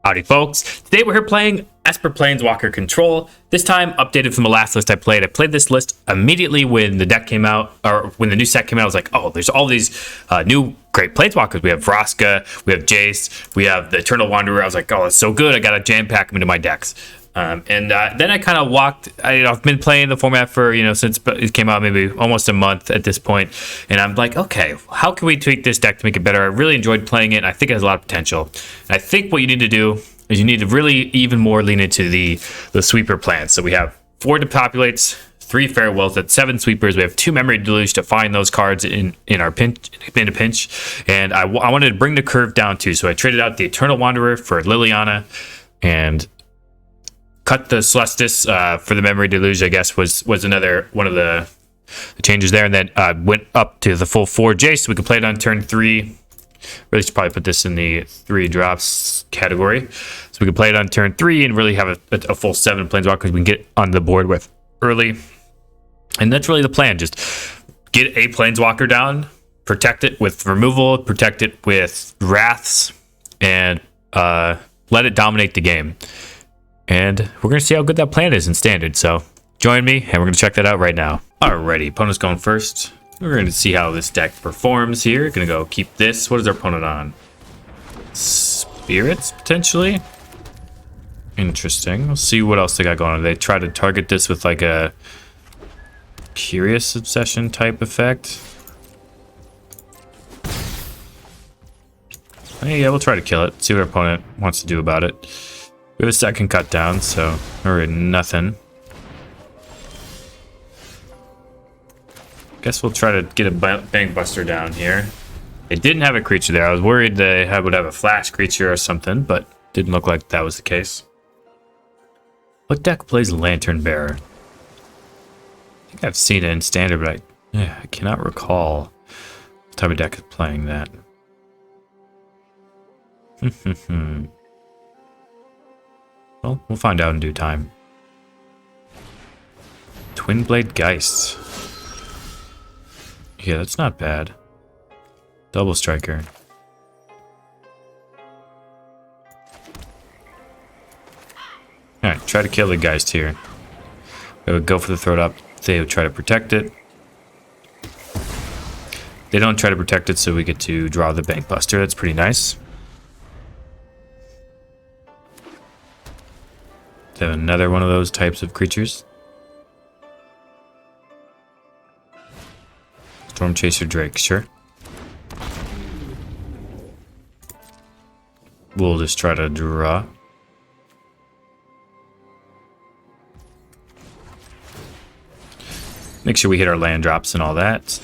Howdy folks, today we're here playing Esper Planeswalker Control. This time updated from the last list I played. I played this list immediately when the deck came out, or when the new set came out. I was like, oh, there's all these new great Planeswalkers. We have Phyrexia, we have Jace, we have the Eternal Wanderer. I was like, oh, that's so good. I gotta jam pack them into my decks. Then I kind of walked. I've been playing the format for since it came out, maybe almost a month at this point, and I'm like, okay, how can we tweak this deck to make it better? I really enjoyed playing it, and I think it has a lot of potential. And I think what you need to do is you need to really even more lean into the sweeper plans. So we have 4 Depopulates, 3 Farewells, that's 7 sweepers. We have 2 Memory Deluge to find those cards in our pinch, and I wanted to bring the curve down too. So I traded out the Eternal Wanderer for Liliana, and cut the Celestis for the Memory Deluge, I guess, was another one of the changes there. And then went up to the full 4 Jace, so we could play it on turn 3. Really should probably put this in the 3 drops category. So we could play it on turn 3 and really have a full 7 Planeswalkers we can get on the board with early. And that's really the plan. Just get a Planeswalker down, protect it with removal, protect it with Wraths, and let it dominate the game. And we're going to see how good that plan is in Standard. So join me, and we're going to check that out right now. Alrighty, opponent's going first. We're going to see how this deck performs here. Going to go keep this. What is our opponent on? Spirits, potentially? Interesting. We'll see what else they got going on. They try to target this with like a Curious Obsession type effect. Hey, yeah, we'll try to kill it. See what our opponent wants to do about it. We have a second cut down, so we're nothing. Guess we'll try to get a Bankbuster down here. They didn't have a creature there. I was worried they would have a flash creature or something, but didn't look like that was the case. What deck plays Lantern Bearer? I think I've seen it in Standard, but I cannot recall what type of deck is playing that. Well, we'll find out in due time. Twin Blade Geist. Yeah, that's not bad. Double Striker. Alright, try to kill the Geist here. They would go for the throat up. They would try to protect it. They don't try to protect it, so we get to draw the Bankbuster. That's pretty nice. They have another one of those types of creatures. Storm Chaser Drake, sure. We'll just try to draw. Make sure we hit our land drops and all that.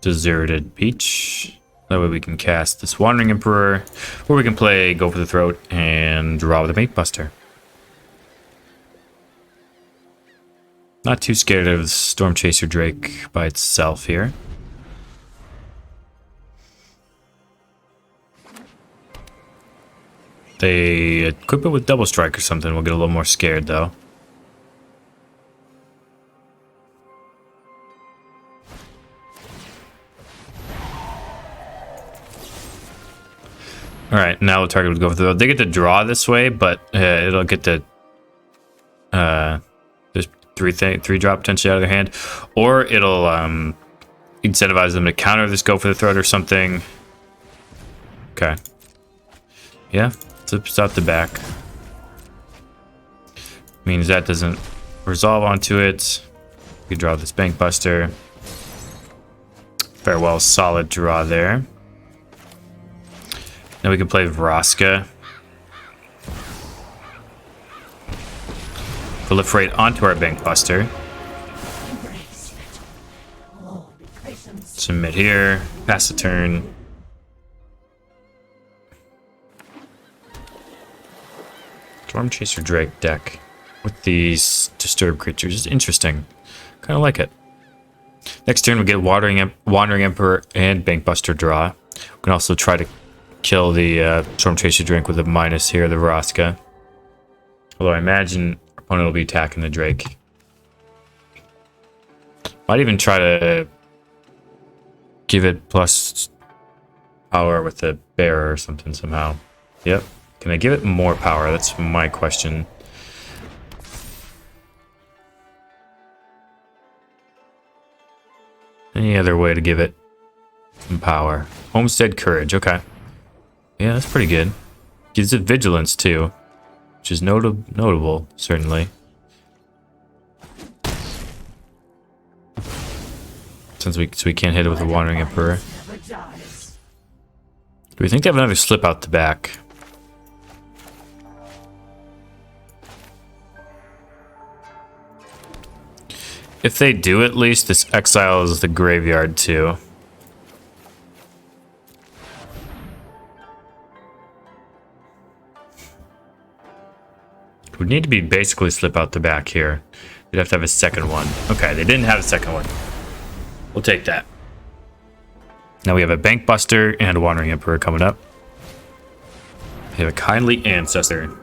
Deserted Peach. That way we can cast this Wandering Emperor, or we can play Go for the Throat and draw with a Bankbuster. Not too scared of Storm Chaser Drake by itself here. They equip it with Double Strike or something. We'll get a little more scared though. Alright, now the target would go for the... They get to draw this way, but it'll get to... there's 3 drop potentially out of their hand. Or it'll incentivize them to counter this Go for the Throat or something. Okay. Yeah, flips out the back. Means that doesn't resolve onto it. We draw this Bankbuster. Farewell, solid draw there. Now we can play Vraska. Proliferate onto our Bankbuster. Submit here. Pass the turn. Storm Chaser Drake deck with these Disturb creatures is interesting. Kind of like it. Next turn we get Wandering Emperor and Bankbuster draw. We can also try to kill the Storm Chaser Drake with a minus here, the Vraska. Although I imagine our opponent will be attacking the Drake. Might even try to give it plus power with the Bearer or something somehow. Yep. Can I give it more power? That's my question. Any other way to give it some power? Homestead Courage, okay. Yeah, that's pretty good. Gives it Vigilance too, which is notable, certainly. Since we can't hit it with the Wandering Emperor. Do we think they have another slip out the back? If they do, at least this exiles the graveyard too. Would need to be basically slip out the back here. They'd have to have a second one. Okay, they didn't have a second one. We'll take that. Now we have a Bankbuster and a Wandering Emperor coming up. They have a Kindly Ancestor.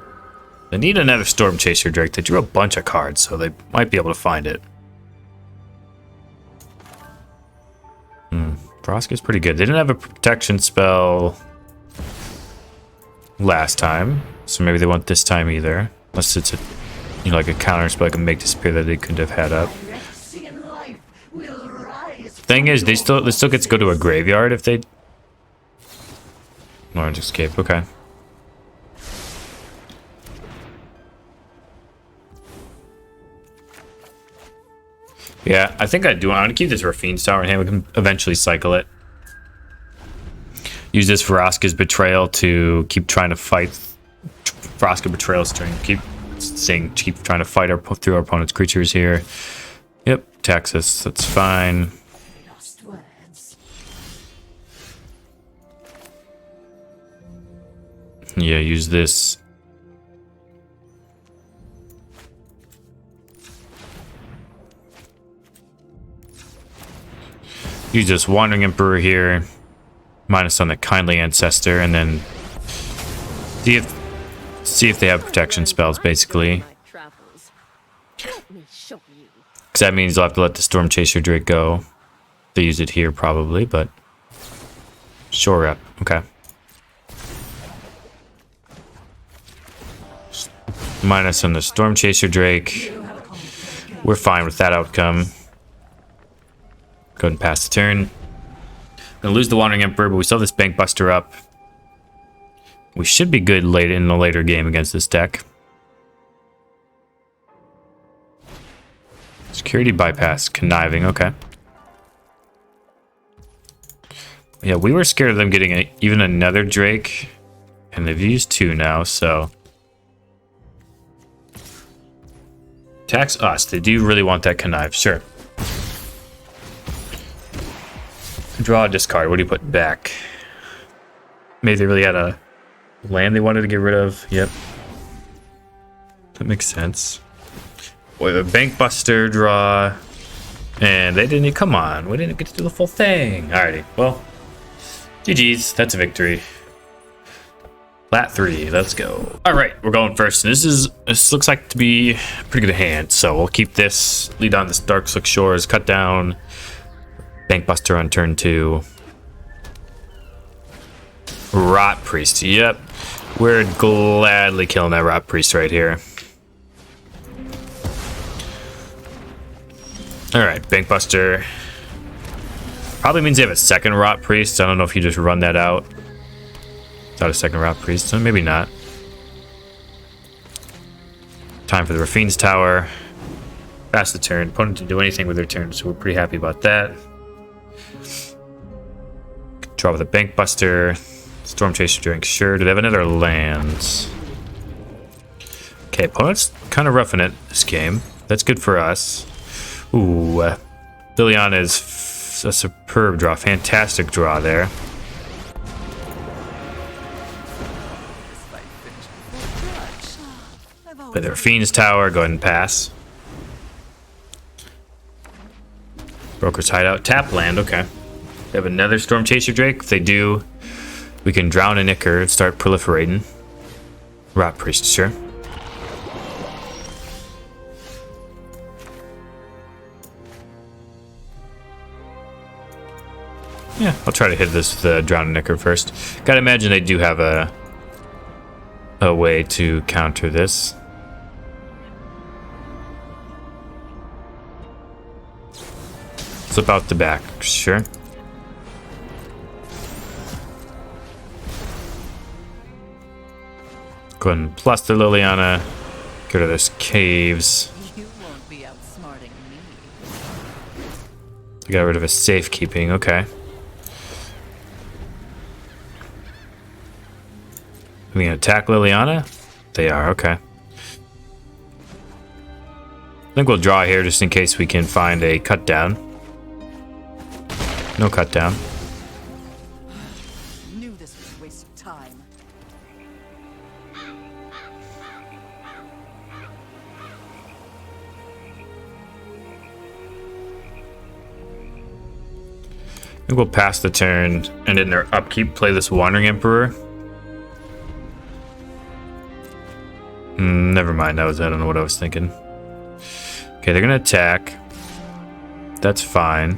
They need another Storm Chaser Drake. They drew a bunch of cards, so they might be able to find it. Vraska's pretty good. They didn't have a protection spell last time, so maybe they won't this time either. Unless it's a, you know, like a counter spell like a Make Disappear that they couldn't have had up. Thing is, they still get to go to a graveyard if they. Orange Escape. Okay. Yeah, I think I do. I want to keep this Rafine's Tower in hand. We can eventually cycle it. Use this Vraska's Betrayal to keep trying to fight. Vraska Betrayal string. Keep trying to fight through our opponent's creatures here. Yep, Texas. That's fine. Yeah, use this. Use this Wandering Emperor here. Minus on the Kindly Ancestor, and then see if they have protection spells, basically. Because that means they'll have to let the Storm Chaser Drake go. They use it here, probably, but shore up. Okay. Minus on the Storm Chaser Drake. We're fine with that outcome. Go ahead and pass the turn. Gonna lose the Wandering Emperor, but we still have this Bankbuster up. We should be good late in the later game against this deck. Security bypass, conniving, okay. Yeah, we were scared of them getting even another Drake, and they've used 2 now, so. Tax us, they do really want that connive, sure. Draw a discard. What do you put back? Maybe they really had a land they wanted to get rid of. Yep. That makes sense. We have a Bankbuster draw. And they didn't. Come on. We didn't get to do the full thing. Alrighty. Well. GG's. That's a victory. Lat 3. Let's go. Alright. We're going first. And this looks like to be a pretty good hand. So we'll keep this. Lead on this Darkslick Shores. Cut down. Bankbuster on turn 2. Rot Priest. Yep. We're gladly killing that Rot Priest right here. Alright, Bankbuster. Probably means they have a second Rot Priest. I don't know if you just run that out without a second Rot Priest. So maybe not. Time for the Rafine's Tower. Pass the turn. Opponent didn't do anything with their turn, so we're pretty happy about that. Draw with a Bankbuster. Storm Chaser Drink. Sure. Do they have another land? Okay, opponent's kind of roughing it this game. That's good for us. Ooh. Liliana is a superb draw. Fantastic draw there. Play their Fiend's Tower. Go ahead and pass. Broker's Hideout. Tap land. Okay. They have another Storm Chaser Drake. If they do, we can drown a Nicker and start proliferating. Rot Priest, sure. Yeah, I'll try to hit this with the drown a Nicker first. Gotta imagine they do have a a way to counter this. Slip out the back, sure. Go ahead and plus the Liliana. Get rid of those caves. You won't be outsmarting me. Got rid of a safekeeping, okay. Are we gonna attack Liliana? They are, okay. I think we'll draw here just in case we can find a cut down. No cut down. Knew this was a waste of time. I think we'll pass the turn and in their upkeep play this Wandering Emperor. Never mind, I don't know what I was thinking. Okay, they're gonna attack. That's fine.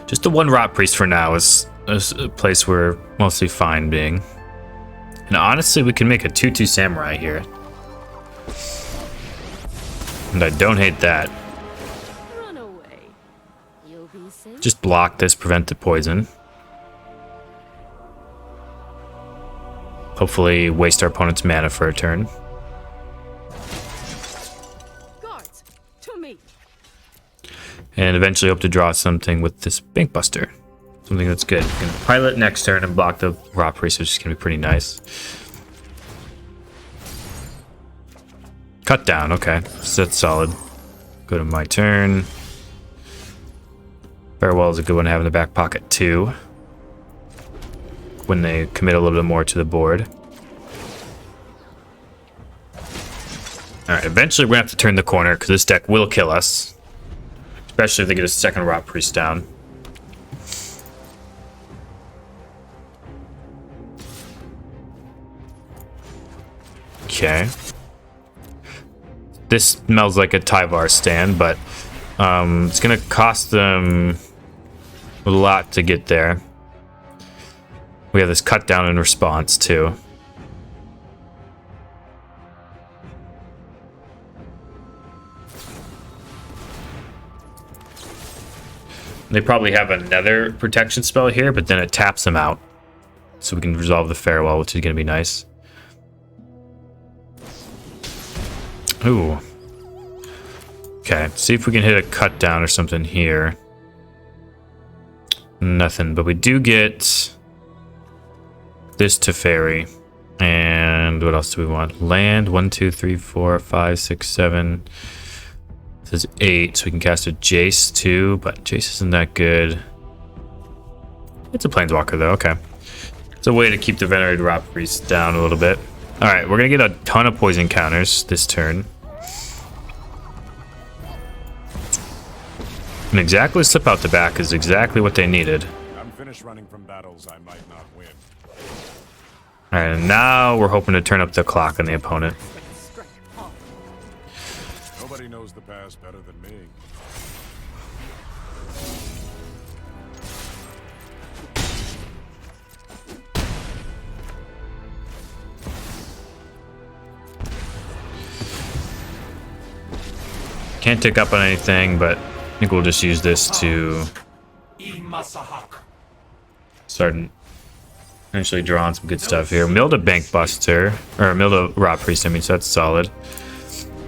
Just the one Rot Priest for now is a place we're mostly fine being. And honestly, we can make a 2/2 Samurai here. And I don't hate that. Run away. You'll be safe. Just block this, prevent the poison. Hopefully waste our opponent's mana for a turn. Guards, to me. And eventually hope to draw something with this Bankbuster. Something that's good. We can pilot next turn and block the Rot Priest, which is going to be pretty nice. Cut down, okay. So that's solid. Go to my turn. Farewell is a good one to have in the back pocket too, when they commit a little bit more to the board. Alright, eventually we're going to have to turn the corner because this deck will kill us. Especially if they get a second Rot Priest down. Okay. This smells like a Tyvar stand, but it's going to cost them a lot to get there. We have this cut down in response too. They probably have another protection spell here, but then it taps them out. So we can resolve the Farewell, which is going to be nice. Ooh. Okay, see if we can hit a cut down or something here. Nothing, but we do get this Teferi. And what else do we want? Land, 1, 2, 3, 4, 5, 6, 7. This is 8, so we can cast a Jace too, but Jace isn't that good. It's a Planeswalker though, okay. It's a way to keep the Venerated Rot Priest down a little bit. Alright, we're gonna get a ton of poison counters this turn. And exactly slip out the back is exactly what they needed. I'm finished running from battles I might not win. Alright, and now we're hoping to turn up the clock on the opponent. Nobody knows the past better than me. Can't tick up on anything, but I think we'll just use this to start eventually drawing some good stuff here. Milled a Bankbuster, or milled a Rot Priest, I mean, so that's solid.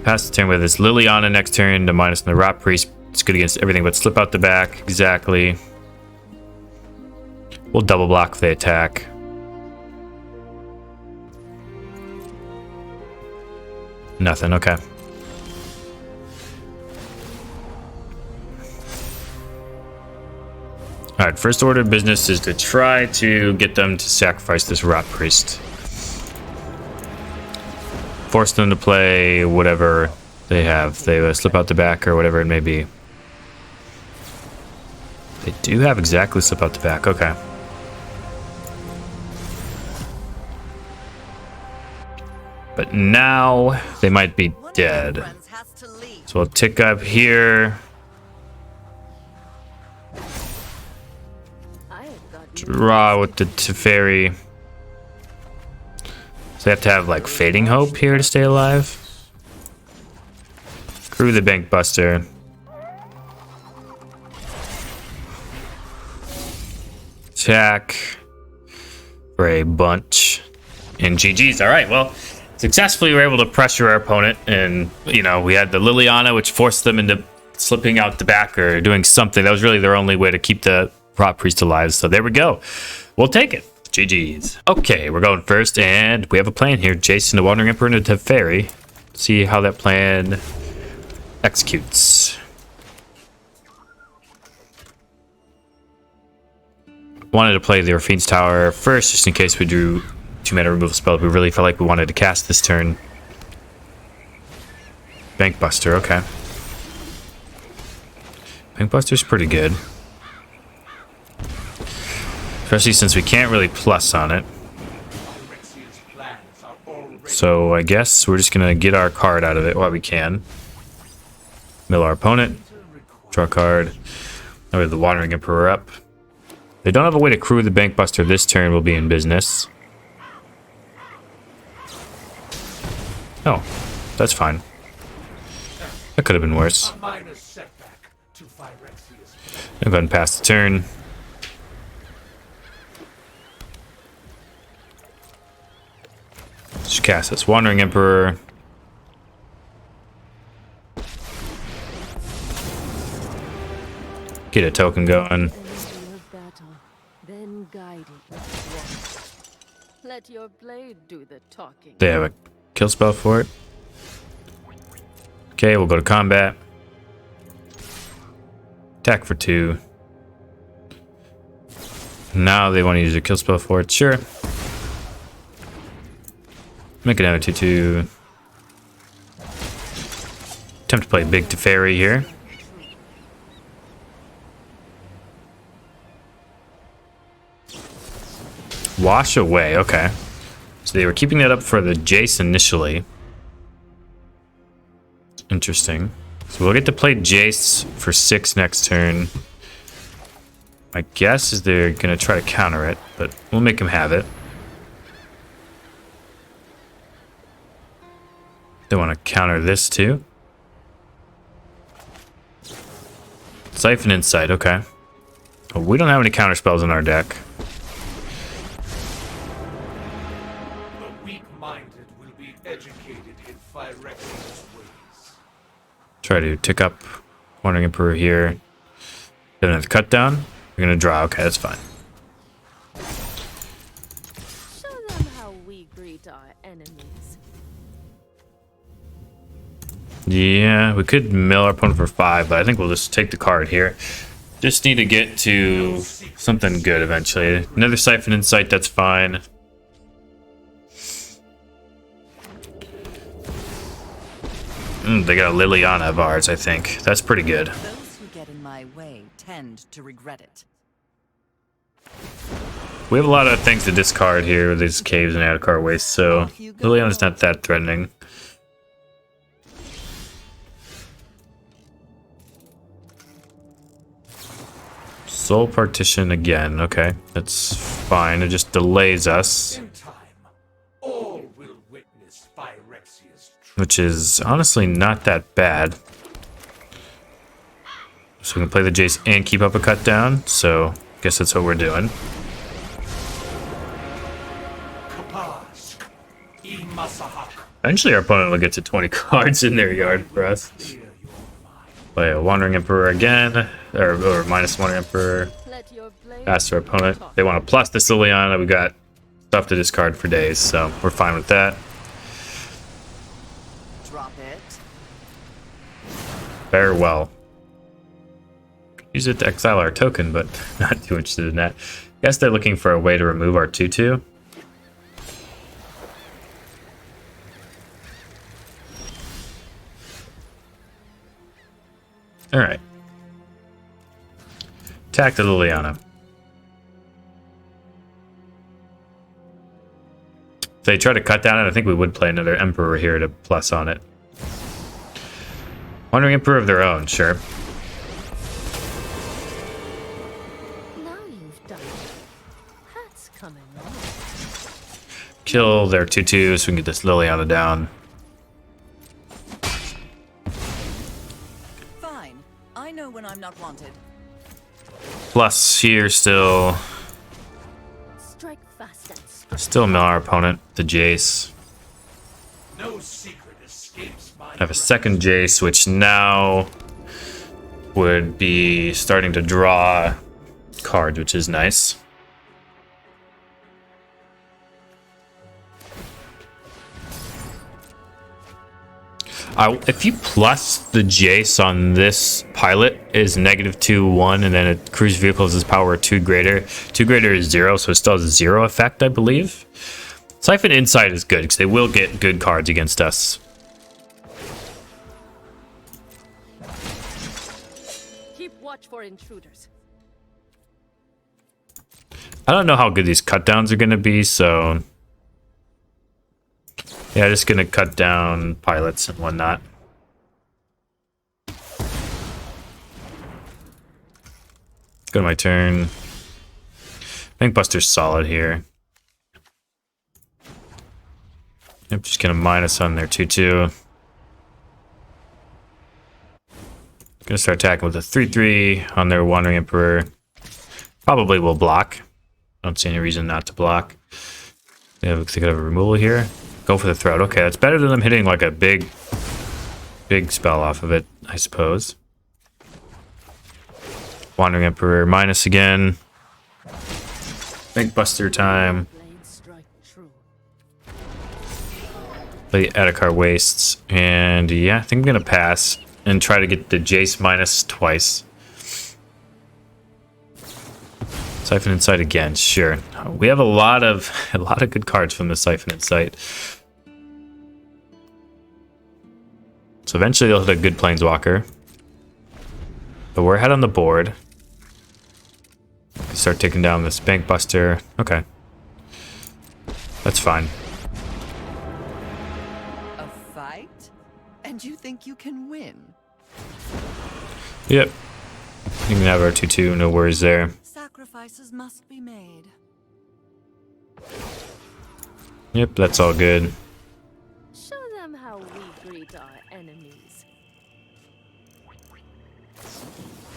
Pass the turn with this Liliana next turn to minus the Rot Priest. It's good against everything but slip out the back. Exactly. We'll double block if they attack. Nothing, okay. Alright, first order of business is to try to get them to sacrifice this Rot Priest. Force them to play whatever they have. They slip out the back or whatever it may be. They do have exactly slip out the back, okay. But now they might be dead. So we'll tick up here. Draw with the Teferi. So they have to have like Fading Hope here to stay alive. Crew the Bankbuster. Attack for a bunch. And GG's. All right, well, successfully we were able to pressure our opponent. And, you know, we had the Liliana, which forced them into slipping out the back or doing something. That was really their only way to keep the Prop Priest alive. So there we go. We'll take it. GG's. Okay, we're going first, and we have a plan here. Jason, the Wandering Emperor, and the Teferi. See how that plan executes. Wanted to play the Orphene's Tower first, just in case we drew 2-mana removal spell. We really felt like we wanted to cast this turn. Bankbuster, okay. Bankbuster's pretty good. Especially since we can't really plus on it. So I guess we're just gonna get our card out of it while we can. Mill our opponent. Draw a card. Now we have the Wandering Emperor up. They don't have a way to crew the Bankbuster this turn. We'll be in business. Oh, that's fine. That could have been worse. I'll go ahead and pass the turn. Just cast this Wandering Emperor. Get a token going. Then guide it. Let your blade do the talking. They have a kill spell for it. Okay, we'll go to combat. Attack for 2. Now they want to use a kill spell for it. Sure. Make another 2/2. Attempt to play big Teferi here. Wash away, okay. So they were keeping that up for the Jace initially. Interesting. So we'll get to play Jace for 6 next turn. My guess is they're going to try to counter it, but we'll make them have it. They want to counter this too. Siphon Insight, okay. Oh, we don't have any counter spells in our deck. The weak-minded will be educated in Phyrexia's ways. Try to tick up Wandering Emperor here. Then have cut down. We're gonna draw. Okay, that's fine. Show them how we greet our enemies. Yeah, we could mill our opponent for 5, but I think we'll just take the card here. Just need to get to something good eventually. Another Siphon Insight, that's fine. They got a Liliana of ours, I think. That's pretty good. Those who get in my way tend to regret it. We have a lot of things to discard here with these caves and out-of-card waste, so Liliana's not that threatening. Soul Partition again, okay. That's fine, it just delays us. In time, all will witness Phyrexia's Which is honestly not that bad. So we can play the Jace and keep up a cut down, so I guess that's what we're doing. Eventually our opponent will get to 20 cards in their yard for us. Play a Wandering Emperor again, or minus Wandering Emperor. Let your blade Pass our opponent. They want to plus this Liliana. We got stuff to discard for days, so we're fine with that. Drop it. Farewell. Use it to exile our token, but not too interested in that. Guess they're looking for a way to remove our 2/2. Alright. Attack the Liliana. If they try to cut down it, I think we would play another Emperor here to plus on it. Wandering Emperor of their own, sure. Now you've done it. coming on. Kill their 2/2 so we can get this Liliana down. Fine. I know when I'm not wanted. Plus here still Strike fast and strike. still mill our opponent, the Jace. No secret escapes my I have a second Jace, which now would be starting to draw cards, which is nice. If you plus the Jace on this pilot is -2/1, and then a cruise vehicles is power 2 greater. 2 greater is 0, so it still has 0 effect, I believe. Siphon Insight is good because they will get good cards against us. Keep watch for intruders. I don't know how good these cut downs are going to be, so yeah, just going to cut down pilots and whatnot. Go to my turn. Bankbusters solid here. Yep, just going to minus on their 2/2. Going to start attacking with a 3/3 on their Wandering Emperor. Probably will block. Don't see any reason not to block. They could have a removal here. Go for the throat. Okay, that's better than them hitting like a big spell off of it, I suppose. Wandering Emperor minus again. Bankbuster time. Blade strike true. Play Adakar Wastes. And yeah, I think I'm going to pass and try to get the Jace minus twice. Siphon Insight again, sure. We have a lot of good cards from the Siphon Insight. So eventually they'll hit a good Planeswalker. But we're ahead on the board. Start taking down this Bankbuster. Okay. That's fine. A fight? And you think you can win? Yep. You can have our 2/2, no worries there. Sacrifices must be made. Yep, that's all good. Show them how we greet our enemies.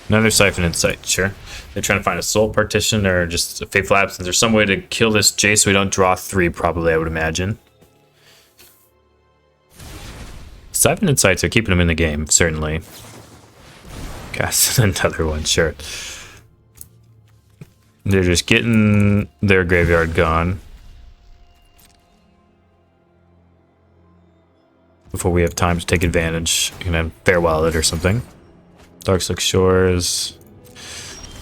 Another Siphon Insight, sure. They're trying to find a soul partition or just a fateful absence or some way to kill this Jace so we don't draw 3, probably, I would imagine. Siphon Insights are keeping them in the game, certainly. Cast another one, sure. They're just getting their graveyard gone before we have time to take advantage. You can farewell it or something. Darkslick Shores.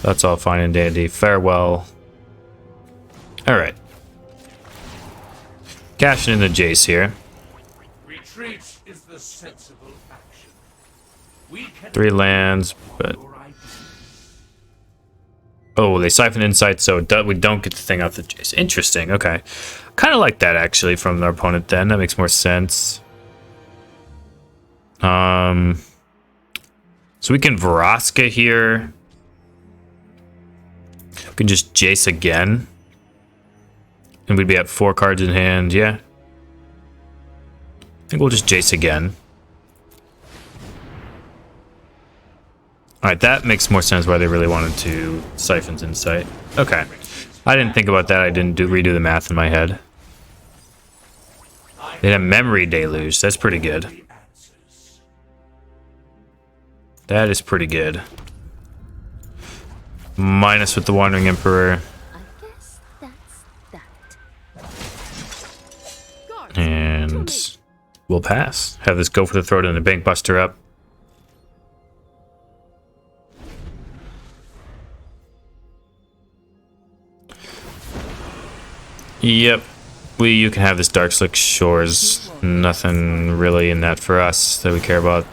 That's all fine and dandy. Farewell. Alright. Cashing in the Jace here. retreat is the sensible action. We can 3 lands, but your ideas. oh, they siphon Insight, so we don't get the thing off the Jace. Interesting. Okay, kind of like that actually from their opponent. Then that makes more sense. So we can Vraska here. We can just Jace again, and we'd be at 4 cards in hand. Yeah, I think we'll just Jace again. Alright, that makes more sense why they really wanted to Siphon's Insight. Okay. I didn't think about that. I didn't redo the math in my head. They had a Memory Deluge. That's pretty good. That is pretty good. Minus with the Wandering Emperor. I guess that's that. Guards, And we'll pass. Have this go for the throat and the Bankbuster up. Yep. You can have this Darkslick Shores. Nothing really in that for us that we care about.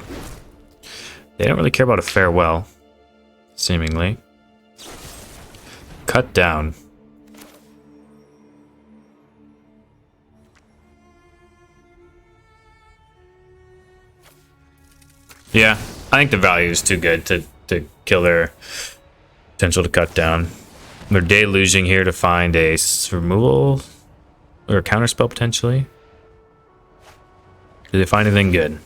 They don't really care about a farewell, seemingly. Cut down. Yeah, I think the value is too good to kill their potential to cut down. They're deluging here to find a removal or a counterspell potentially. Did they find anything good?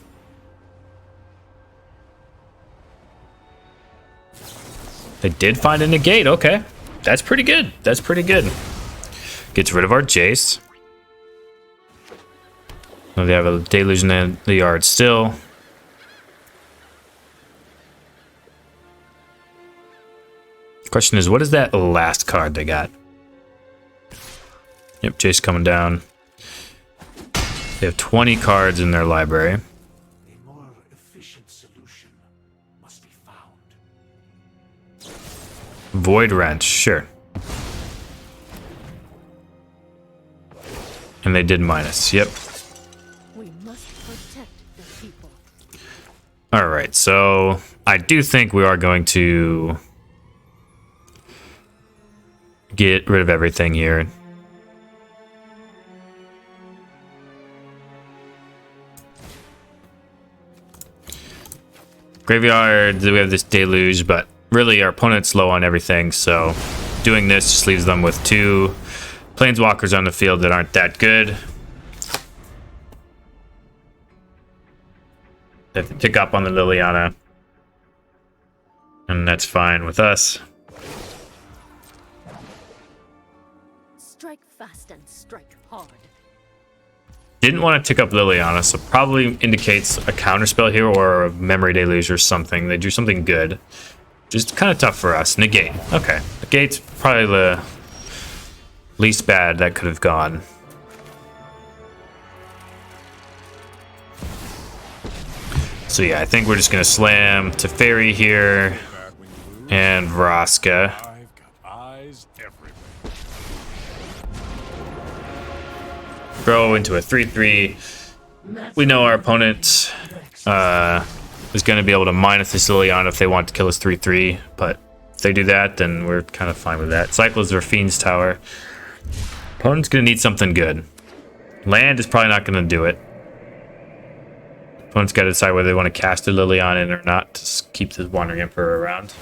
They did find a negate. Okay, that's pretty good. That's pretty good. Gets rid of our Jace. Oh, they have a deluge in the yard still. Question is, what is that last card they got? Yep, Jace coming down. They have 20 cards in their library. A more efficient solution must be found. Void Wrench, sure. And they did minus, yep. We must protect the people. Alright, so I do think we are going to get rid of everything here. Graveyard, we have this deluge, but really our opponent's low on everything, so doing this just leaves them with 2 Planeswalkers on the field that aren't that good. They have to pick up on the Liliana, and that's fine with us. Strike fast and strike hard. Didn't want to tick up Liliana, so probably indicates a counterspell here or a memory deluge or something. They do something good. Just kind of tough for us. Negate. Okay. Negate's probably the least bad that could have gone. So yeah, I think we're just going to slam Teferi here Bad when you lose. and Vraska. I've got eyes everywhere. Grow into a 3/3. We know our opponent is going to be able to minus this Liliana if they want to kill us 3/3, but if they do that, then we're kind of fine with that. Cycles their Fiend's Tower. Opponent's going to need something good. Land is probably not going to do it. Opponent's got to decide whether they want to cast a Liliana in or not to keep the Wandering Emperor around.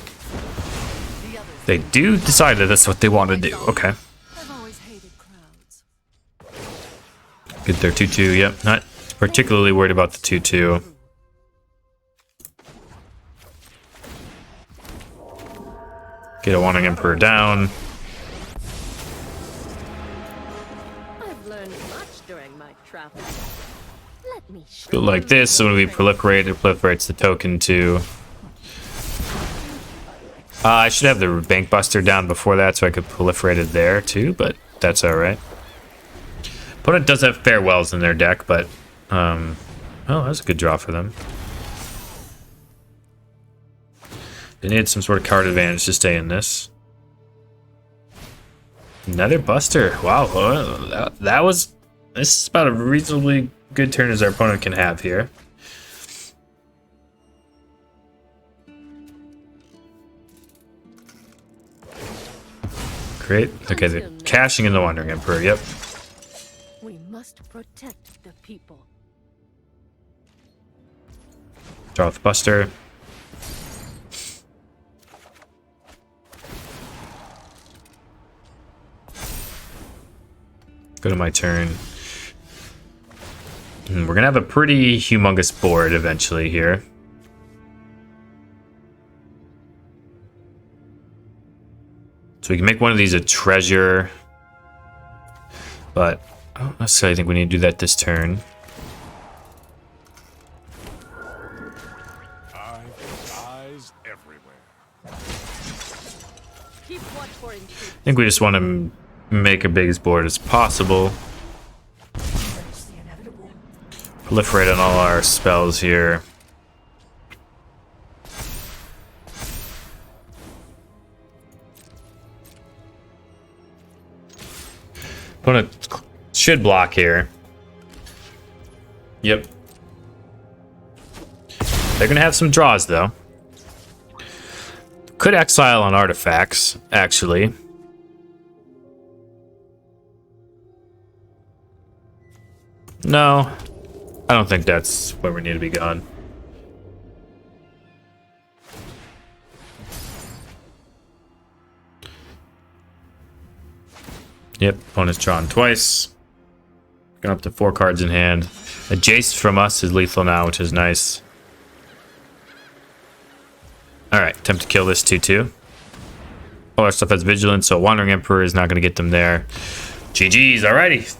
They do decide that that's what they want to do. Okay. I've always hated crowds. Get their 2/2. Yep. Not particularly worried about the 2/2. Get a Wandering Emperor down. I've learned much during my travels. Let me show Go like this, so when we proliferate, it proliferates the token too. I should have the Bankbuster down before that so I could proliferate it there too, but that's alright. Opponent does have Farewells in their deck, but oh, that's a good draw for them. They need some sort of card advantage to stay in this. Another Buster. Wow, that was... This is about a reasonably good turn as our opponent can have here. Great. Okay, they're cashing in the Wandering Emperor. Yep. We must protect the people. Draw with Buster. Go to my turn. We're gonna have a pretty humongous board eventually here. So we can make one of these a treasure, but I don't necessarily think we need to do that this turn. I've got eyes everywhere. Keep watch for intrusion. I think we just want to make a biggest board as possible. Proliferate on all our spells here. Opponent should block here. Yep. They're gonna have some draws though. Could exile on artifacts, actually. No, I don't think that's where we need to be going. Yep, opponent's drawn twice. Going up to 4 cards in hand. A Jace from us is lethal now, which is nice. Alright, attempt to kill this 2/2. All our stuff has vigilance, so Wandering Emperor is not going to get them there. GG's, alrighty.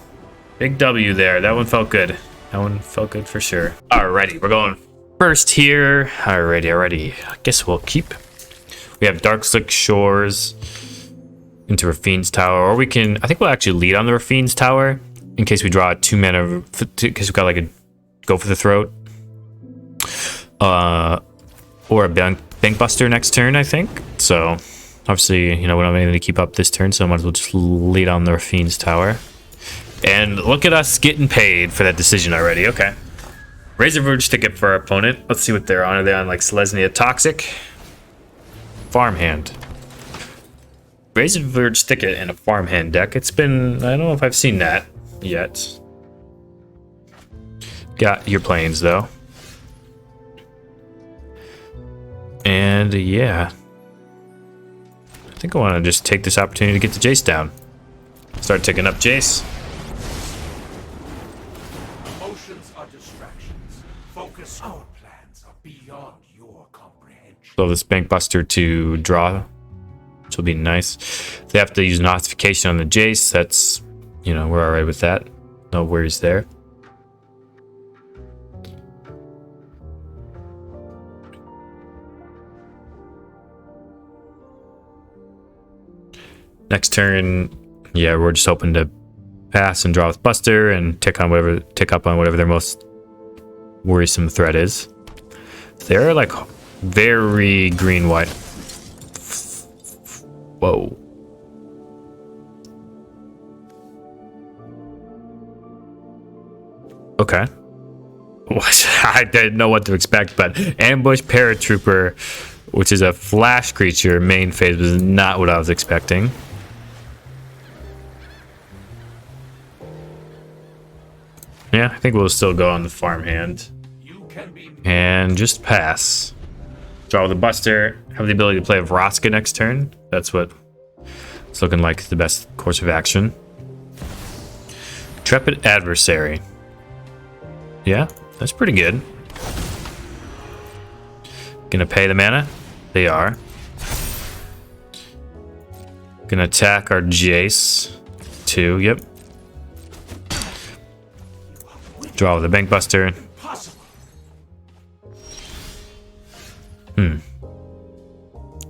Big W there. That one felt good. That one felt good for sure. Alrighty, we're going first here. Alrighty. I guess we'll keep. We have Darkslick Shores into Rafine's Tower, or we can. I think we'll actually lead on the Rafine's Tower in case we draw 2 mana. In case we got like a go for the throat, or a Bankbuster next turn. I think so. Obviously, you know, we don't have anything to keep up this turn, so I might as well just lead on the Rafine's Tower. And look at us getting paid for that decision already. Okay. Razor Verge ticket for our opponent. Let's see what they're on. Are they on like Selesnya Toxic? Farmhand. Razor Verge ticket in a farmhand deck. It's been, I don't know if I've seen that yet. Got your planes though. And yeah. I think I want to just take this opportunity to get the Jace down. Start taking up Jace. Emotions are distractions. Focus. Our plans are beyond your comprehension. So this Bankbuster to draw, which will be nice. They have to use notification on the Jace. That's, you know, we're alright with that. No worries there. Next turn, yeah, we're just hoping to pass and draw with Buster and tick up on whatever their most worrisome threat is. They're like very green-white. Whoa. Okay. I didn't know what to expect, but Ambush Paratrooper, which is a flash creature, main phase was not what I was expecting. Yeah, I think we'll still go on the farmhand. And just pass. Draw with a Buster. Have the ability to play Vraska next turn. That's what it's looking like the best course of action. Intrepid Adversary. Yeah, that's pretty good. Gonna pay the mana? They are. Gonna attack our Jace. 2, yep. Draw with a Bankbuster.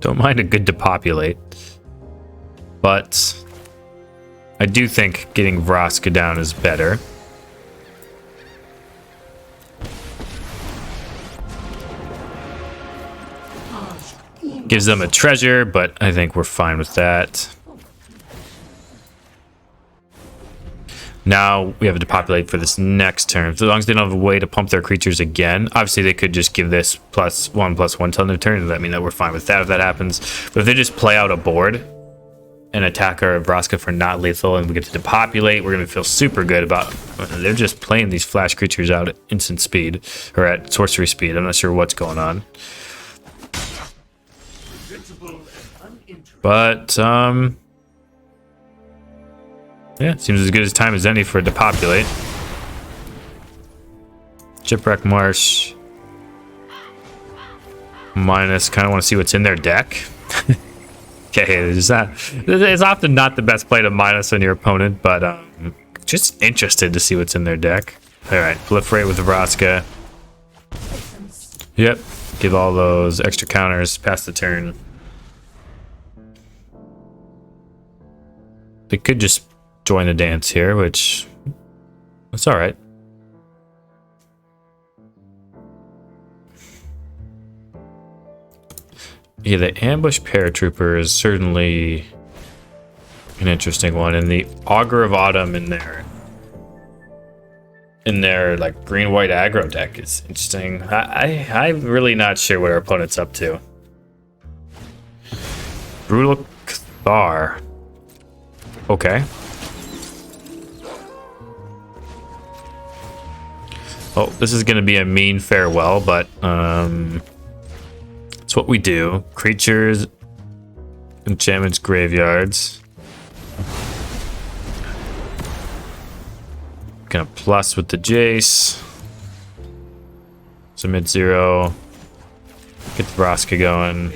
Don't mind a good depopulate. But I do think getting Vraska down is better. Gives them a treasure, but I think we're fine with that. Now we have to depopulate for this next turn. So as long as they don't have a way to pump their creatures again, obviously they could just give this +1/+1 till their turn. Does that mean that we're fine with that if that happens? But if they just play out a board and attack our Vraska for not lethal and we get to depopulate, we're going to feel super good about they're just playing these flash creatures out at instant speed or at sorcery speed. I'm not sure what's going on. But yeah, seems as good a time as any for it to populate. Shipwreck Marsh. Minus, kind of want to see what's in their deck. Okay, it's often not the best play to minus on your opponent, but just interested to see what's in their deck. Alright, proliferate with Vraska. Yep, give all those extra counters, pass the turn. They could just join the dance here, which that's all right. Yeah, the Ambush Paratrooper is certainly an interesting one, and the Augur of Autumn in their like green-white aggro deck is interesting. I'm really not sure what our opponent's up to. Brutal Cathar. Okay. Oh, this is going to be a mean farewell, but it's what we do. Creatures, enchantments, graveyards. Gonna plus with the Jace. Some mid-zero. Get the Vraska going.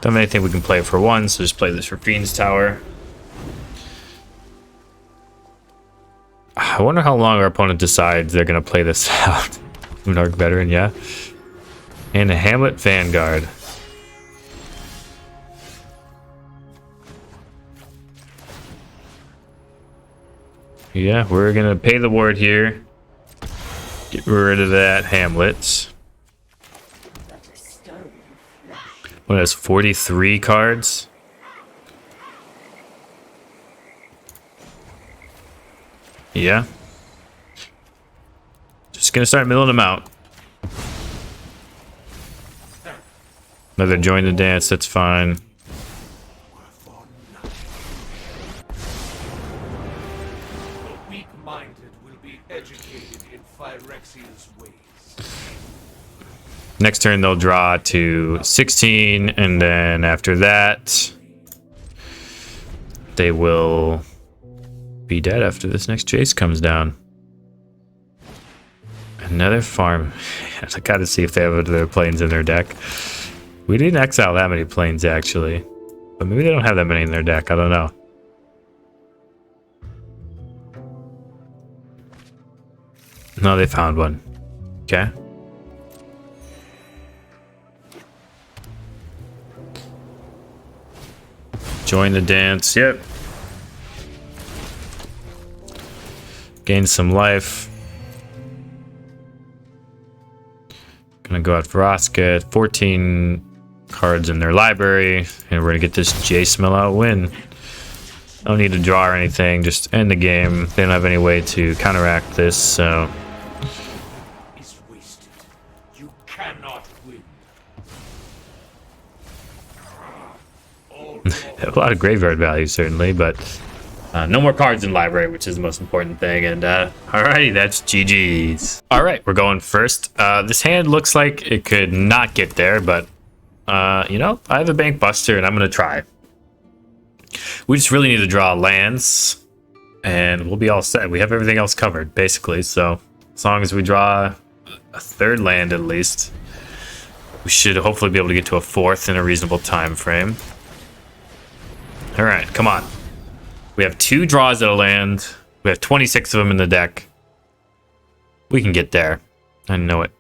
Don't have anything we can play for one, so just play this for Fiend's Tower. I wonder how long our opponent decides they're gonna play this out. Dark Veteran, yeah. And a Hamlet Vanguard. Yeah, we're gonna pay the ward here. Get rid of that Hamlet. What has 43 cards? Yeah. Just gonna start milling them out. Another join the dance, that's fine. The weak-minded will be educated in Phyrexia's ways. Next turn they'll draw to 16, and then after that they will be dead after this next Jace comes down. Another farm. I gotta see if they have other planes in their deck. We didn't exile that many planes actually, but maybe they don't have that many in their deck. I don't know. No, they found one. Okay. Join the dance. Yep. Gain some life. Gonna go out for Vraska. 14 cards in their library, and we're gonna get this Jace mill out win. Don't need to draw or anything. Just end the game. They don't have any way to counteract this, so. Is wasted. You cannot win. A lot of graveyard value, certainly, but no more cards in library, which is the most important thing. And alrighty, that's GG's. All right, we're going first. This hand looks like it could not get there, but you know, I have a Bankbuster, and I'm gonna try. We just really need to draw lands, and we'll be all set. We have everything else covered, basically. So as long as we draw a third land at least, we should hopefully be able to get to a fourth in a reasonable time frame. All right, come on. We have 2 draws at a land. We have 26 of them in the deck. We can get there. I know it.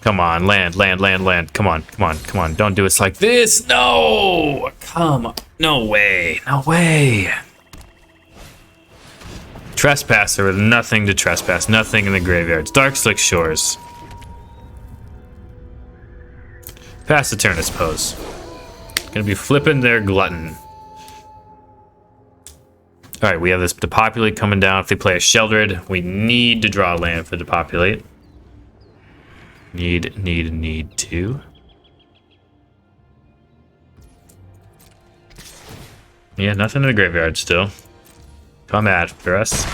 Come on, land, land, land, land. Come on, come on, come on. Don't do us like this. No! Come on. No way. No way. Trespasser with nothing to trespass. Nothing in the graveyards. Dark Slick Shores. Pass the turn, I suppose. Gonna be flipping their Glutton. Alright, we have this Depopulate coming down. If they play a Sheldred, we need to draw a land for Depopulate. Need to. Yeah, nothing in the graveyard still. Come after us.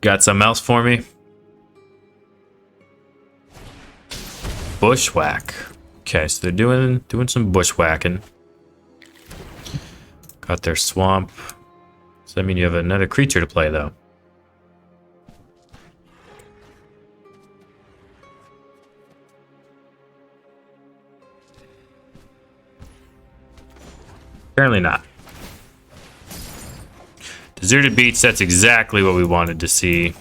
Got something else for me? Bushwhack. Okay, so they're doing some bushwhacking. Got their swamp. Does that mean you have another creature to play, though? Apparently not. Deserted Beach, that's exactly what we wanted to see.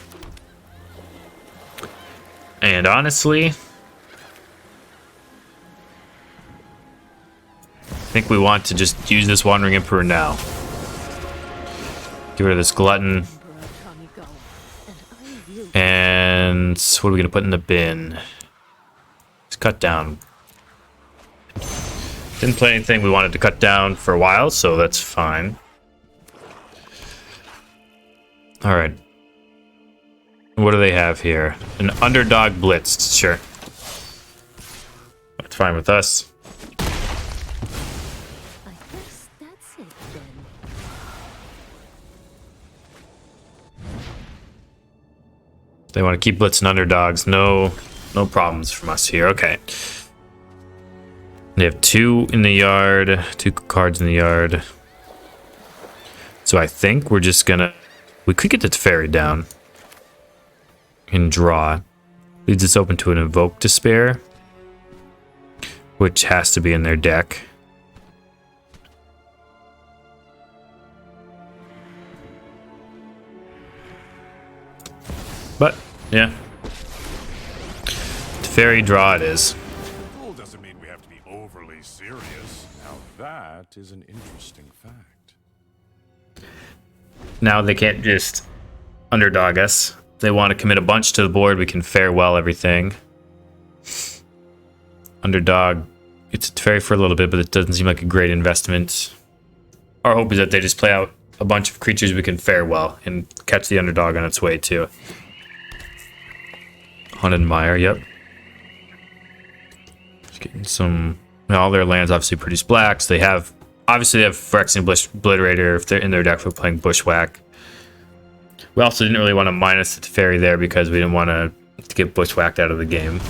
And honestly, I think we want to just use this Wandering Emperor now. Get rid of this Glutton. And what are we going to put in the bin? Let's cut down. Didn't play anything we wanted to cut down for a while, so that's fine. All right. What do they have here? An Underdog Blitzed, sure. That's fine with us. I guess that's it then. They want to keep blitzing underdogs. No no problems from us here. Okay. They have 2 in the yard, 2 cards in the yard. So I think we're just gonna... We could get the Teferi down and draw. Leaves us open to an Invoke Despair, which has to be in their deck. But, yeah. Teferi draw it is. Rule doesn't mean we have to be overly serious. Now that is an interesting fact. Now they can't just underdog us. If they want to commit a bunch to the board, we can fare well everything. Underdog, it's a Teferi for a little bit, but it doesn't seem like a great investment. Our hope is that they just play out a bunch of creatures we can fare well and catch the underdog on its way too. Haunted Mire, yep. Just getting some... All their lands obviously produce blacks. They have... Obviously they have Phyrexian Obliterator if they're in their deck for playing Bushwhack. We also didn't really want to minus the Teferi there because we didn't want to get Bushwhacked out of the game.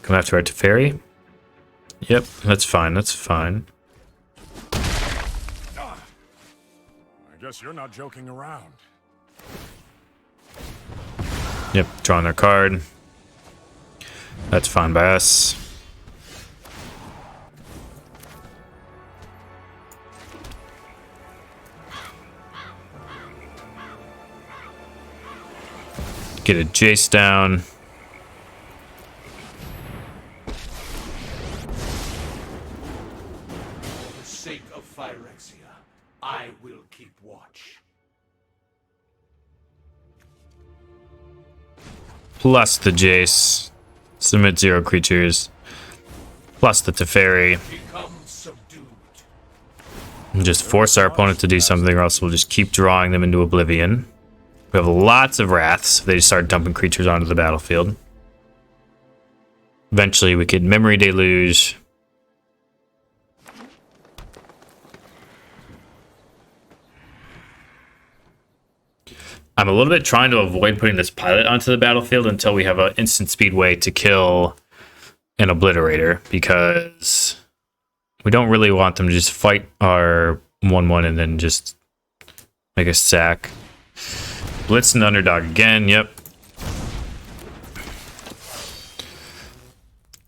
Come after our Teferi. Yep, that's fine, that's fine. I guess you're not joking around. Yep, drawing their card. That's fine by us. Get a Jace down. For the sake of Phyrexia, I will keep watch. Plus the Jace. Submit 0 creatures. Plus the Teferi. Become subdued. And just force our opponent to do something, or else we'll just keep drawing them into oblivion. We have lots of Wraths. They just start dumping creatures onto the battlefield. Eventually we could Memory Deluge. I'm a little bit trying to avoid putting this pilot onto the battlefield until we have an instant speed way to kill an Obliterator, because we don't really want them to just fight our 1/1 and then just make a sack. Blitz and underdog again, yep.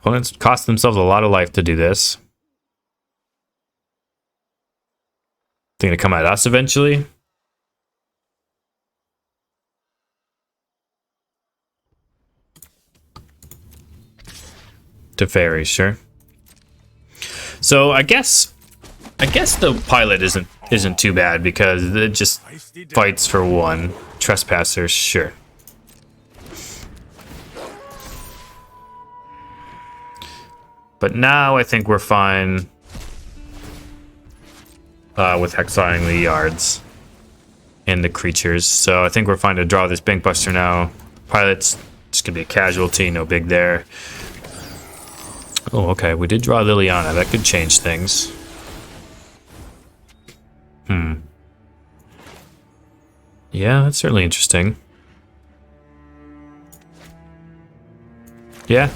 Opponents cost themselves a lot of life to do this. They're gonna come at us eventually. Teferi, sure. So I guess the pilot isn't too bad because it just fights for 1. Trespassers, sure. But now I think we're fine with exiling the yards and the creatures. So I think we're fine to draw this Bankbuster now. Pilot's just gonna be a casualty, no big there. Oh, okay, we did draw Liliana. That could change things. Yeah, that's certainly interesting. Yeah,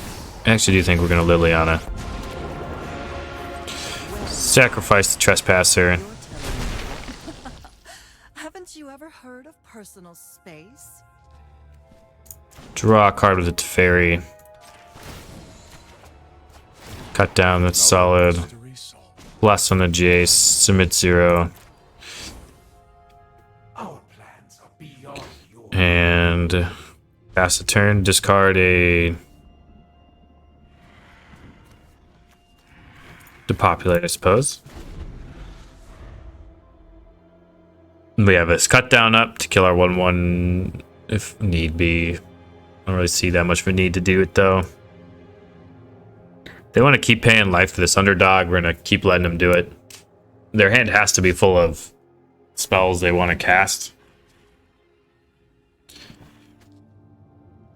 I actually do think we're going to Liliana. Sacrifice the Trespasser. Haven't you ever heard of personal space? Draw a card with a Teferi. Cut down, that's solid. Blast on the Jace. Submit 0. Our plans are beyond your... And pass the turn. Discard a... Depopulate, I suppose. We have this cut down up to kill our 1/1 if need be. I don't really see that much of a need to do it though. They want to keep paying life for this underdog. We're going to keep letting them do it. Their hand has to be full of spells they want to cast.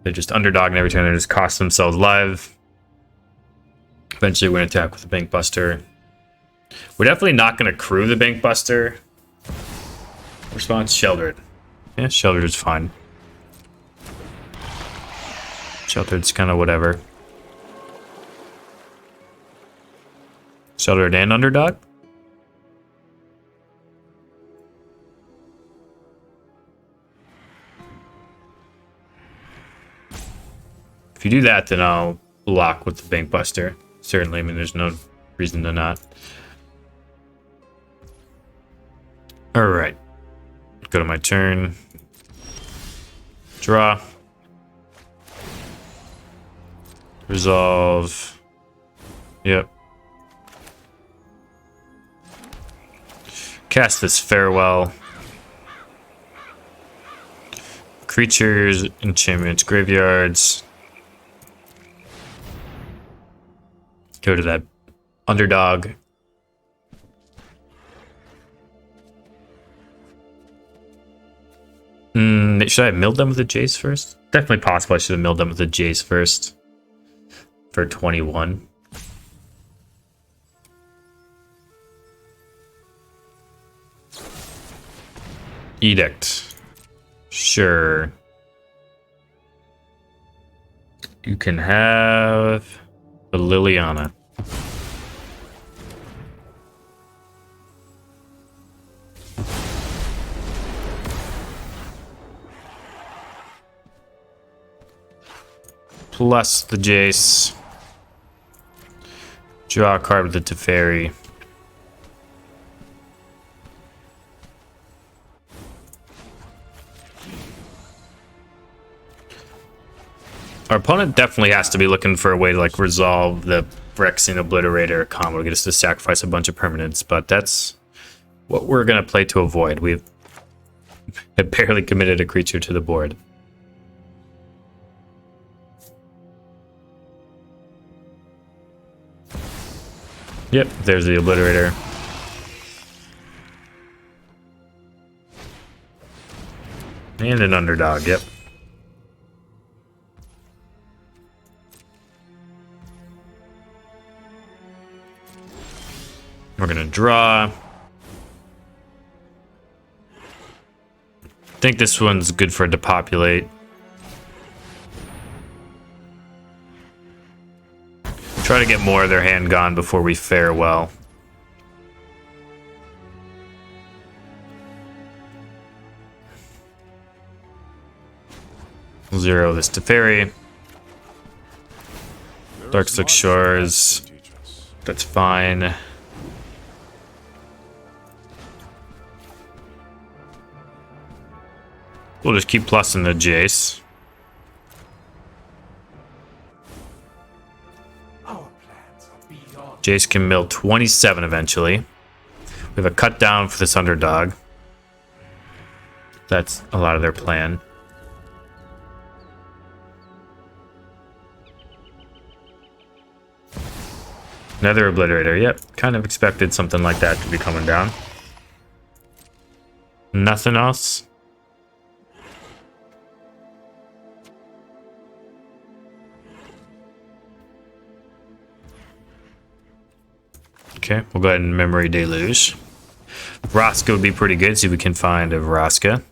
They're just underdogging every turn. They just cost themselves live. Eventually we're going to attack with the Bankbuster. We're definitely not going to crew the Bankbuster. Response, Sheldred. Yeah, Sheldred is fine. Sheltered's kind of whatever. Sheltered and underdog? If you do that, then I'll lock with the Bankbuster. Certainly, I mean, there's no reason to not. Alright. Go to my turn. Draw. Resolve. Yep. Cast this Farewell. Creatures, enchantments, graveyards. Go to that underdog. Should I have milled them with the Jace first? Definitely possible I should have milled them with the Jace first. For 21. Edict. Sure. You can have the Liliana. Plus the Jace. Draw a card with the Teferi. Our opponent definitely has to be looking for a way to like resolve the Phyrexian Obliterator combo to get us to sacrifice a bunch of permanents, but that's what we're gonna play to avoid. We've barely committed a creature to the board. Yep, there's the Obliterator. And an underdog, yep. We're gonna draw. I think this one's good for depopulate. Try to get more of their hand gone before we farewell. Zero this Teferi. Darkslick Shores. That's fine. We'll just keep plussing the Jace. Jace can mill 27 eventually. We have a cut down for this underdog. That's a lot of their plan. Another Obliterator. Yep, kind of expected something like that to be coming down. Nothing else. Okay, we'll go ahead and Memory Deluge. Vraska would be pretty good, see if we can find a Vraska.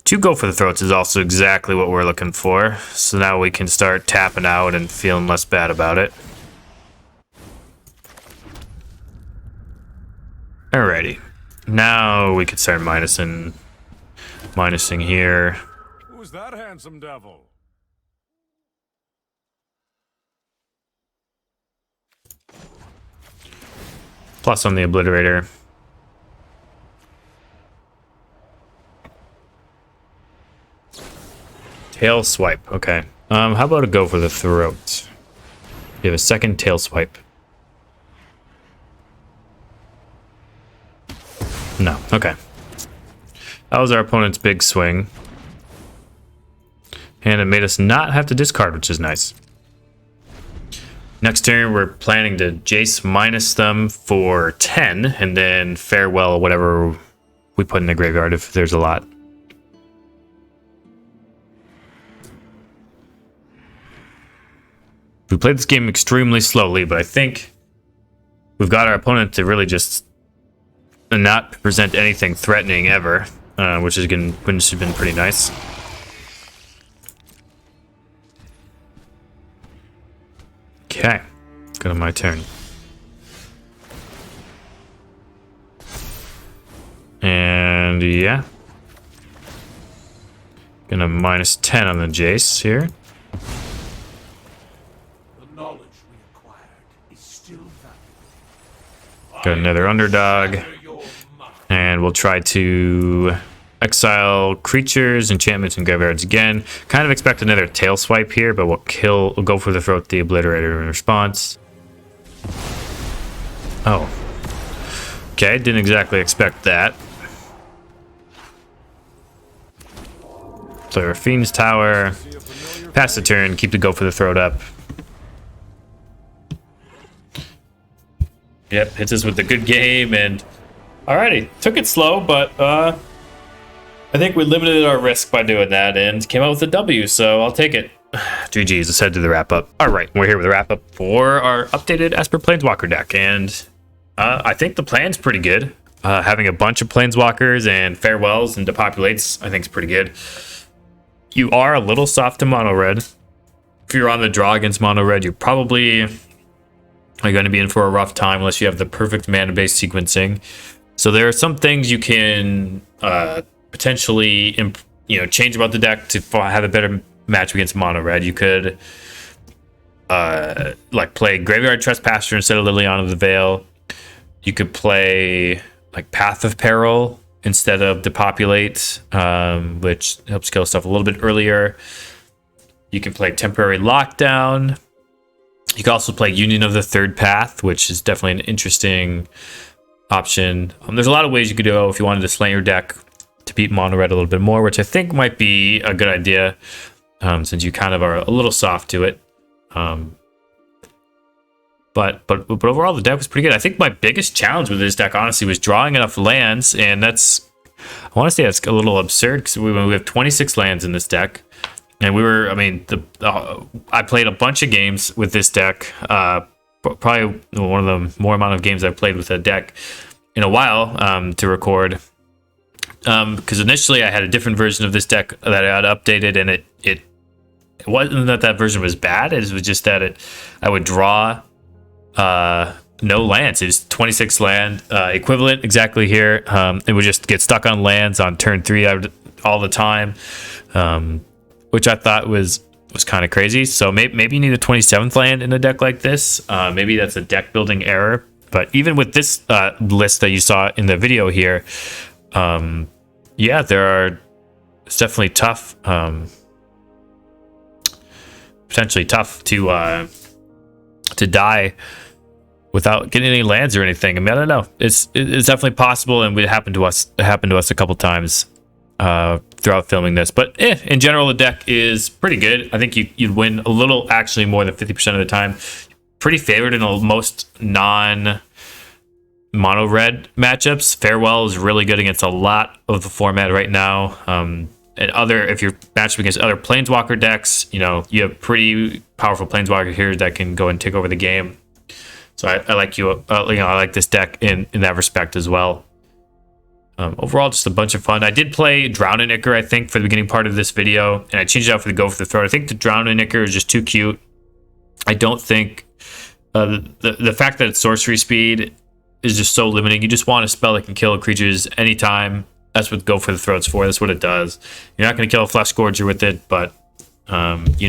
2 Go for the Throats is also exactly what we're looking for. So now we can start tapping out and feeling less bad about it. Alrighty. Now we can start minusing here. Who's that handsome devil? Plus on the Obliterator. Tail Swipe. Okay. How about a Go for the Throat? You have a second Tail Swipe. No. Okay. That was our opponent's big swing. And it made us not have to discard, which is nice. Next turn, we're planning to Jace minus them for 10, and then farewell whatever we put in the graveyard if there's a lot. We played this game extremely slowly, but I think we've got our opponent to really just not present anything threatening ever, which has been pretty nice. Okay, go to my turn. And yeah, gonna -10 on the Jace here. The knowledge we acquired is still valuable. Got another underdog, Shatter your mind. and we'll try to exile creatures, enchantments, and graveyards again. Kind of expect another tail swipe here, but we'll go for the throat the obliterator in response. Oh, okay, didn't exactly expect that. So our Fiend's Tower, pass the turn, keep the go for the throat up. Yep, hits us with the good game, and alrighty, took it slow, but I think we limited our risk by doing that and came out with a W, so I'll take it. GG's, let's head to the wrap up. Alright, we're here with the wrap up for our updated Esper Planeswalker deck, and I think the plan's pretty good. Having a bunch of Planeswalkers and farewells and depopulates, I think is pretty good. You are a little soft to mono red. If you're on the draw against mono red, you probably are going to be in for a rough time unless you have the perfect mana based sequencing. So there are some things you can potentially change about the deck to have a better match against mono red. You could like play Graveyard Trespasser instead of Liliana of the Veil. You could play like Path of Peril instead of Depopulate, which helps kill stuff a little bit earlier. You can play Temporary Lockdown. You can also play Union of the Third Path, which is definitely an interesting option. There's a lot of ways you could go if you wanted to slant your deck to beat mono red a little bit more, which I think might be a good idea, since you kind of are a little soft to it. But overall, the deck was pretty good. I think my biggest challenge with this deck, honestly, was drawing enough lands, and I want to say that's a little absurd because we have 26 lands in this deck, and I played a bunch of games with this deck. Probably one of the more amount of games I've played with a deck in a while to record. Because initially I had a different version of this deck that I had updated, and it wasn't that version was bad. It was just that I would draw no lands. It was 26 land equivalent exactly here. It would just get stuck on lands on turn 3 all the time, which I thought was kind of crazy. So maybe you need a 27th land in a deck like this. Maybe that's a deck building error. But even with this list that you saw in the video here, yeah, it's definitely tough. Potentially tough to die without getting any lands or anything. I mean, I don't know. It's definitely possible, and it happened to us. It happened to us a couple times throughout filming this. But in general, the deck is pretty good. I think you'd win a little, actually more than 50% of the time. Pretty favored in most non-mono red matchups. Farewell is really good against a lot of the format right now. And if you're matched against other Planeswalker decks, you have pretty powerful Planeswalker here that can go and take over the game. So I like I like this deck in that respect as well. Overall, just a bunch of fun. I did play Drown and Ichor, I think, for the beginning part of this video, and I changed it out for the Go for the Throat. I think the Drown and Ichor is just too cute. I don't think the fact that it's sorcery speed is just so limiting. You just want a spell that can kill creatures anytime. That's what Go for the Throat's for. That's what it does. You're not going to kill a Flesh Scourger with it, but you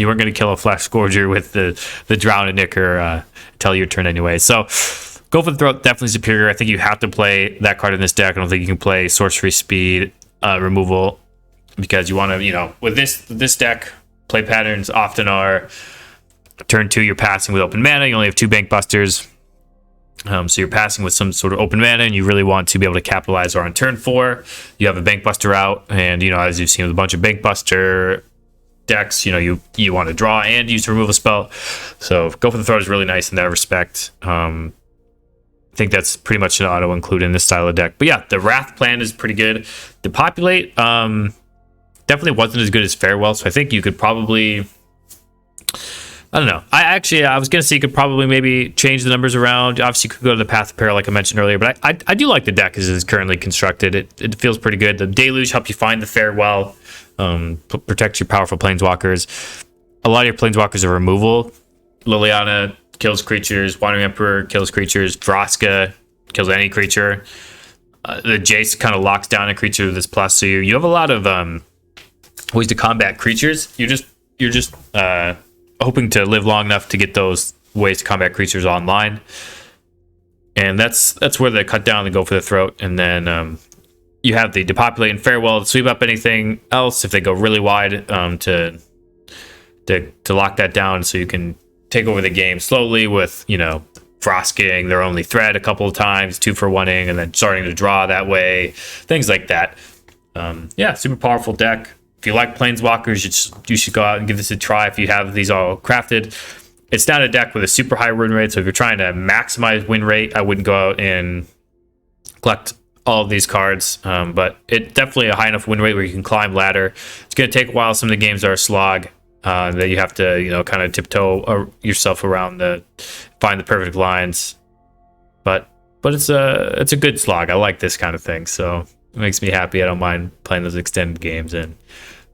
weren't going to kill a Flesh Scourger with the Drown and Ichor until your turn anyway. So Go for the Throat, definitely superior. I think you have to play that card in this deck. I don't think you can play sorcery speed removal, because you want to, with this deck, play patterns often are turn 2, you're passing with open mana. You only have 2 Bankbusters. So you're passing with some sort of open mana, and you really want to be able to capitalize. Or on turn 4, you have a Bankbuster out, and as you've seen with a bunch of Bankbuster decks, you want to draw and use to remove a spell. So Go for the Throat is really nice in that respect. I think that's pretty much an auto include in this style of deck. But yeah, the Wrath plan is pretty good. The Populate definitely wasn't as good as Farewell, so I think you could probably, I don't know. I was going to say you could probably maybe change the numbers around. Obviously, you could go to the Path of Peril like I mentioned earlier, but I do like the deck as it is currently constructed. It feels pretty good. The Deluge helps you find the Farewell, protect your powerful Planeswalkers. A lot of your Planeswalkers are removal, Liliana kills creatures, Wandering Emperor kills creatures, Vraska kills any creature. The Jace kind of locks down a creature with this plus, so you have a lot of ways to combat creatures. You're just hoping to live long enough to get those ways to combat creatures online, and that's where they cut down and go for the throat. And then you have the depopulate and farewell to sweep up anything else if they go really wide, to lock that down, so you can take over the game slowly with, you know, frosking their only threat a couple of times, 2-for-1ing, and then starting to draw that way, things like that. Yeah, super powerful deck. If you like Planeswalkers, you should go out and give this a try if you have these all crafted. It's not a deck with a super high win rate, so if you're trying to maximize win rate, I wouldn't go out and collect all of these cards, but it's definitely a high enough win rate where you can climb ladder. It's going to take a while. Some of the games are a slog, that you have to, you know, kind of tiptoe yourself around to find the perfect lines, but it's a good slog. I like this kind of thing, so it makes me happy. I don't mind playing those extended games, and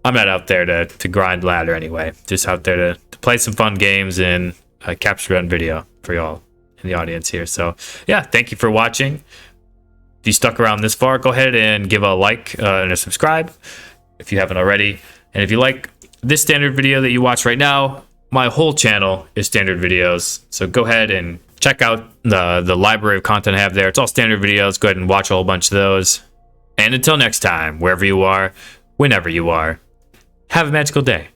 I'm not out there to grind ladder anyway. Just out there to play some fun games and capture on video for y'all in the audience here. So yeah, thank you for watching. If you stuck around this far, go ahead and give a like and a subscribe if you haven't already. And if you like this standard video that you watch right now, my whole channel is standard videos. So go ahead and check out the library of content I have there. It's all standard videos. Go ahead and watch a whole bunch of those. And until next time, wherever you are, whenever you are, have a magical day.